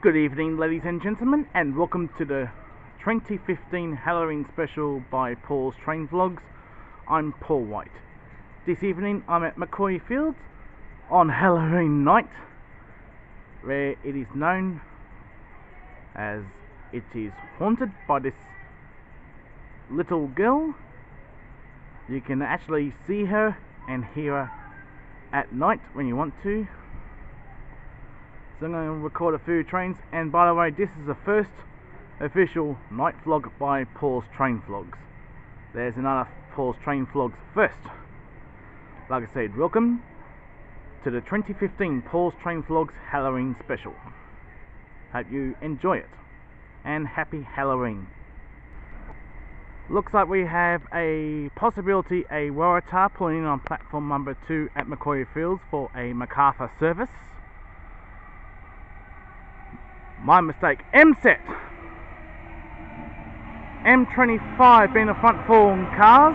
Good evening, ladies and gentlemen, and welcome to the 2015 Halloween special by Paul's Train Vlogs. I'm Paul White. This evening I'm at Macquarie Fields on Halloween night, where it is known as it is haunted by this little girl. You can actually see her and hear her at night when you want to. So I'm going to record a few trains, and by the way, this is the first official night vlog by Paul's Train Vlogs. There's another Paul's Train Vlogs first. Like I said, welcome to the 2015 Paul's Train Vlogs Halloween special. Hope you enjoy it, and happy Halloween. Looks like we have a possibility a Waratah pulling in on platform number 2 at Macquarie Fields for a Macquarie service. My mistake. M-set. M25 being the front 4 cars.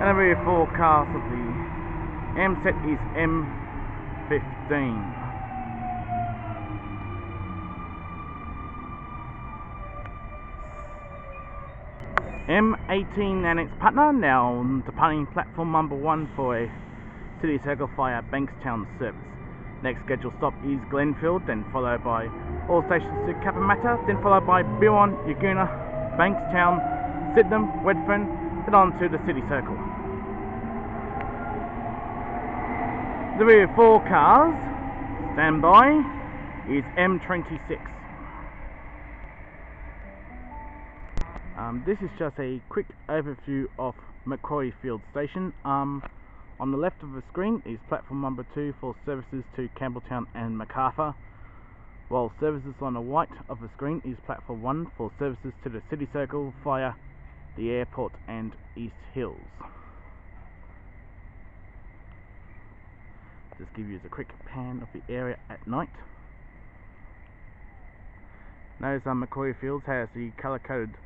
And the rear 4 cars of the M-set is M15. M18 and its partner now departing platform number 1 for a City Circle via Bankstown service. Next scheduled stop is Glenfield, then followed by all stations to Caparramatta, then followed by Biron, Yagoona, Bankstown, Sydenham, Redfern, then on to the City Circle. The rear 4 cars, standby, is M26. This is just a quick overview of Macquarie Field Station. On the left of the screen is platform number 2 for services to Campbelltown and Macquarie, while services on the right of the screen is platform 1 for services to the City Circle via the airport and East Hills. Just give you a quick pan of the area at night. Notice Macquarie Fields has the colour-coded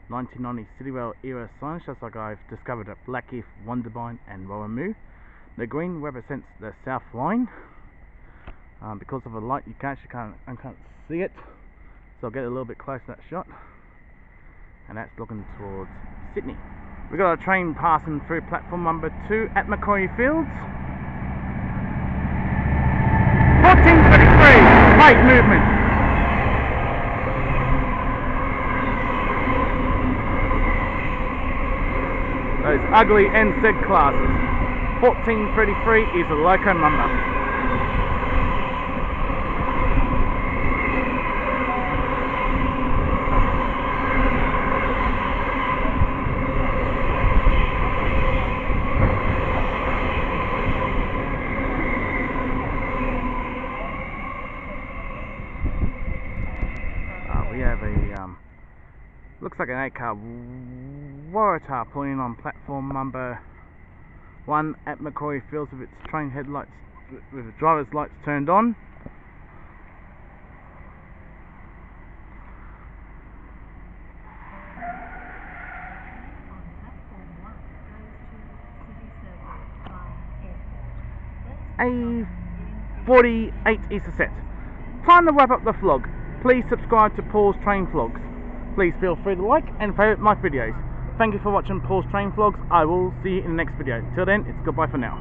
1990 City Rail era signs, just like I've discovered at Blackheath, Wondabyne and Warramoo. The green represents the South Line. Because of the light you can't see it, so I'll get a little bit closer to that shot, and that's looking towards Sydney. We've got a train passing through platform number 2 at Macquarie Fields. 14:33, great movement. Those ugly NZ classes. 1433 is a loco number. We have a looks like an 8-car Waratah pulling in on platform number 1 at Macquarie Fields with its train headlights, with the driver's lights turned on. A48 is the set. Time to wrap up the vlog. Please subscribe to Paul's Train Vlogs. Please feel free to like and favourite my videos. Thank you for watching Paul's Train Vlogs. I will see you in the next video. Till then, it's goodbye for now.